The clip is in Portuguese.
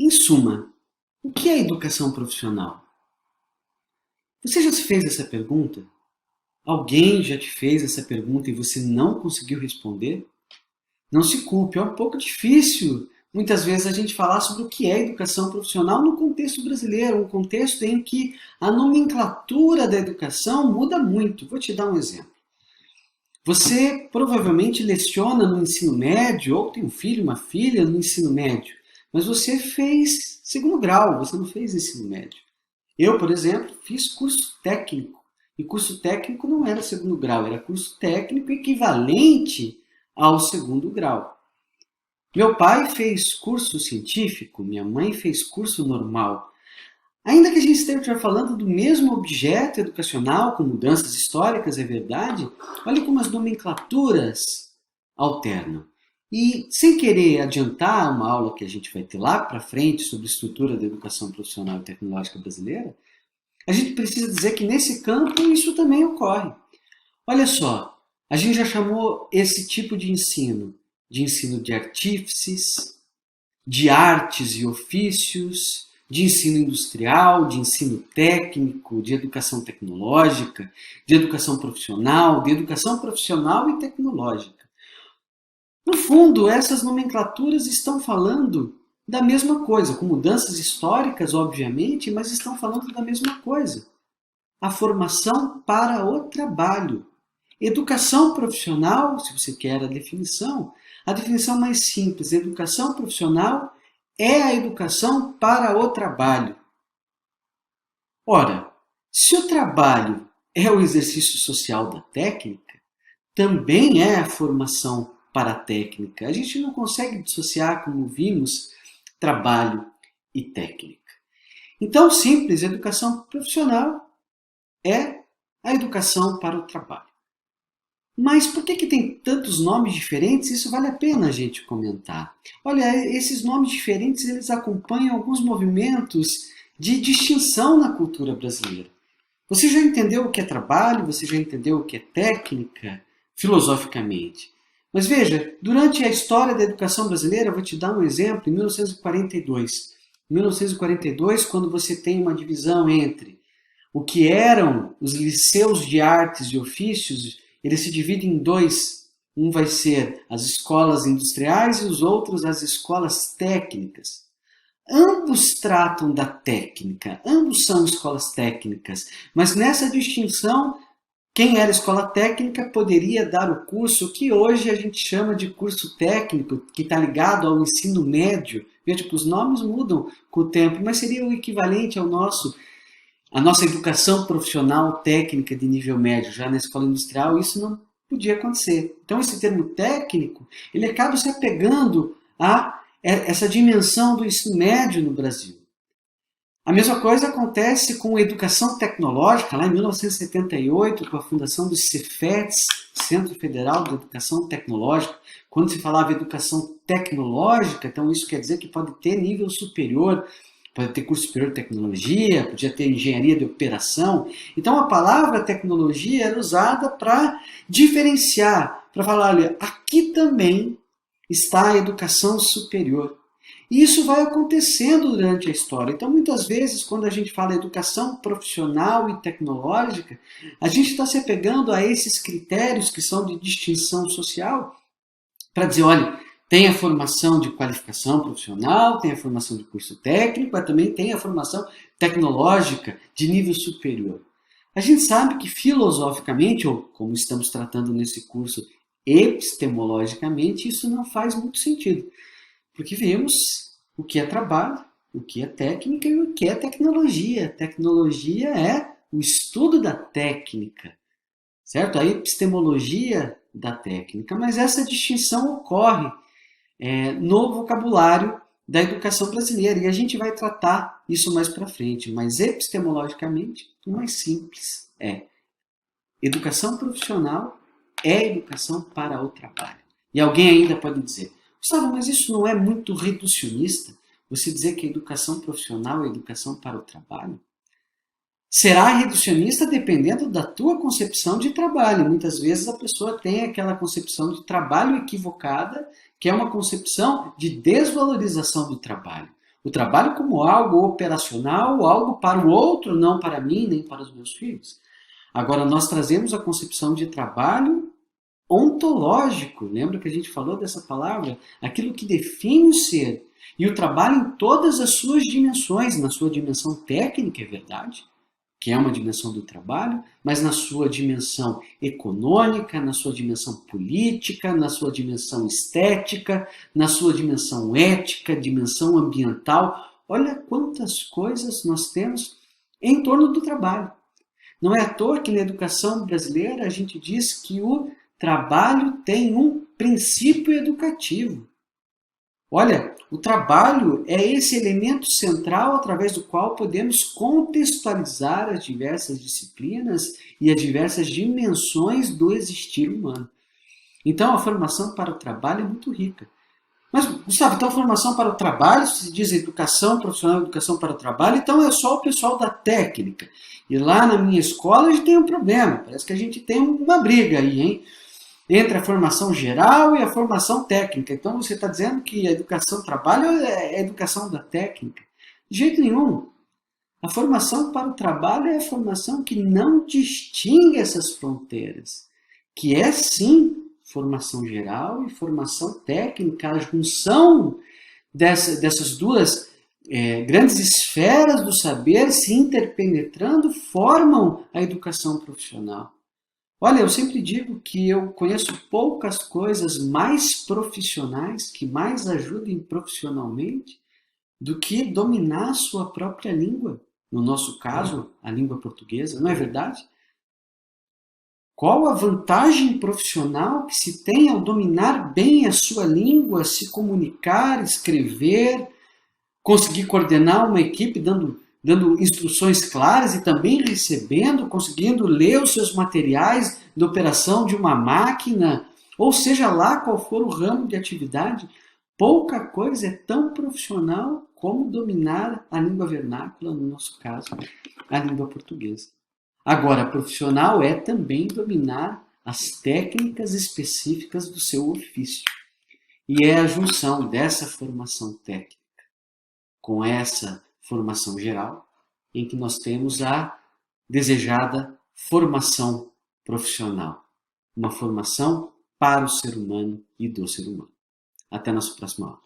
Em suma, o que é educação profissional? Você já se fez essa pergunta? Alguém já te fez essa pergunta e você não conseguiu responder? Não se culpe, é um pouco difícil muitas vezes a gente falar sobre o que é educação profissional no contexto brasileiro, um contexto em que a nomenclatura da educação muda muito. Vou te dar um exemplo. Você provavelmente leciona no ensino médio, ou tem um filho, uma filha no ensino médio, mas você fez segundo grau, você não fez ensino médio. Eu, por exemplo, fiz curso técnico. E curso técnico não era segundo grau, era curso técnico equivalente ao segundo grau. Meu pai fez curso científico, minha mãe fez curso normal. Ainda que a gente esteja falando do mesmo objeto educacional, com mudanças históricas, é verdade, olha como as nomenclaturas alternam. E sem querer adiantar uma aula que a gente vai ter lá para frente sobre a estrutura da educação profissional e tecnológica brasileira, a gente precisa dizer que nesse campo isso também ocorre. Olha só, a gente já chamou esse tipo de ensino de artífices, de artes e ofícios, de ensino industrial, de ensino técnico, de educação tecnológica, de educação profissional e tecnológica. No fundo, essas nomenclaturas estão falando da mesma coisa, com mudanças históricas, obviamente, mas estão falando da mesma coisa. A formação para o trabalho. Educação profissional, se você quer a definição mais simples, educação profissional é a educação para o trabalho. Ora, se o trabalho é o exercício social da técnica, também é a formação para a técnica. A gente não consegue dissociar, como vimos, trabalho e técnica. Então, simples, educação profissional é a educação para o trabalho. Mas por que tem tantos nomes diferentes? Isso vale a pena a gente comentar. Olha, esses nomes diferentes eles acompanham alguns movimentos de distinção na cultura brasileira. Você já entendeu o que é trabalho? Você já entendeu o que é técnica? Filosoficamente. Mas veja, durante a história da educação brasileira, vou te dar um exemplo, em 1942. Em 1942, quando você tem uma divisão entre o que eram os liceus de artes e ofícios, eles se dividem em dois. Um vai ser as escolas industriais e os outros as escolas técnicas. Ambos tratam da técnica, ambos são escolas técnicas, mas nessa distinção, quem era escola técnica poderia dar o curso que hoje a gente chama de curso técnico, que está ligado ao ensino médio. Veja que os nomes mudam com o tempo, mas seria o equivalente a nossa educação profissional técnica de nível médio. Já na escola industrial isso não podia acontecer. Então esse termo técnico, ele acaba se apegando a essa dimensão do ensino médio no Brasil. A mesma coisa acontece com a educação tecnológica, lá em 1978, com a fundação do Cefetes, Centro Federal de Educação Tecnológica. Quando se falava educação tecnológica, então isso quer dizer que pode ter nível superior, pode ter curso superior de tecnologia, podia ter engenharia de operação. Então a palavra tecnologia era usada para diferenciar, para falar, olha, aqui também está a educação superior. E isso vai acontecendo durante a história. Então, muitas vezes, quando a gente fala educação profissional e tecnológica, a gente está se apegando a esses critérios que são de distinção social para dizer, olha, tem a formação de qualificação profissional, tem a formação de curso técnico, mas também tem a formação tecnológica de nível superior. A gente sabe que filosoficamente, ou como estamos tratando nesse curso, epistemologicamente, isso não faz muito sentido. Porque vemos o que é trabalho, o que é técnica e o que é tecnologia. Tecnologia é o estudo da técnica, certo? A epistemologia da técnica. Mas essa distinção ocorre no vocabulário da educação brasileira. E a gente vai tratar isso mais para frente. Mas epistemologicamente, o mais simples é educação profissional é educação para o trabalho. E alguém ainda pode dizer, Gustavo, mas isso não é muito reducionista? Você dizer que a educação profissional é educação para o trabalho? Será reducionista dependendo da tua concepção de trabalho. Muitas vezes a pessoa tem aquela concepção de trabalho equivocada, que é uma concepção de desvalorização do trabalho. O trabalho como algo operacional, algo para o outro, não para mim, nem para os meus filhos. Agora, nós trazemos a concepção de trabalho ontológico. Lembra que a gente falou dessa palavra? Aquilo que define o ser. E o trabalho em todas as suas dimensões, na sua dimensão técnica, é verdade, que é uma dimensão do trabalho, mas na sua dimensão econômica, na sua dimensão política, na sua dimensão estética, na sua dimensão ética, dimensão ambiental. Olha quantas coisas nós temos em torno do trabalho. Não é à toa que na educação brasileira a gente diz que o trabalho tem um princípio educativo. Olha, o trabalho é esse elemento central através do qual podemos contextualizar as diversas disciplinas e as diversas dimensões do existir humano. Então, a formação para o trabalho é muito rica. Mas, Gustavo, então a formação para o trabalho, se diz educação profissional, educação para o trabalho, então é só o pessoal da técnica. E lá na minha escola a gente tem um problema, parece que a gente tem uma briga aí, hein? Entre a formação geral e a formação técnica. Então você está dizendo que a educação do trabalho é a educação da técnica. De jeito nenhum. A formação para o trabalho é a formação que não distingue essas fronteiras, que é sim formação geral e formação técnica, a junção dessas duas grandes esferas do saber se interpenetrando formam a educação profissional. Olha, eu sempre digo que eu conheço poucas coisas mais profissionais, que mais ajudem profissionalmente, do que dominar a sua própria língua. No nosso caso, a língua portuguesa, não é verdade? Qual a vantagem profissional que se tem ao dominar bem a sua língua, se comunicar, escrever, conseguir coordenar uma equipe dando instruções claras e também recebendo, conseguindo ler os seus materiais de operação de uma máquina, ou seja lá qual for o ramo de atividade, pouca coisa é tão profissional como dominar a língua vernácula, no nosso caso, a língua portuguesa. Agora, profissional é também dominar as técnicas específicas do seu ofício. E é a junção dessa formação técnica com essa formação geral, em que nós temos a desejada formação profissional. Uma formação para o ser humano e do ser humano. Até nossa próxima aula.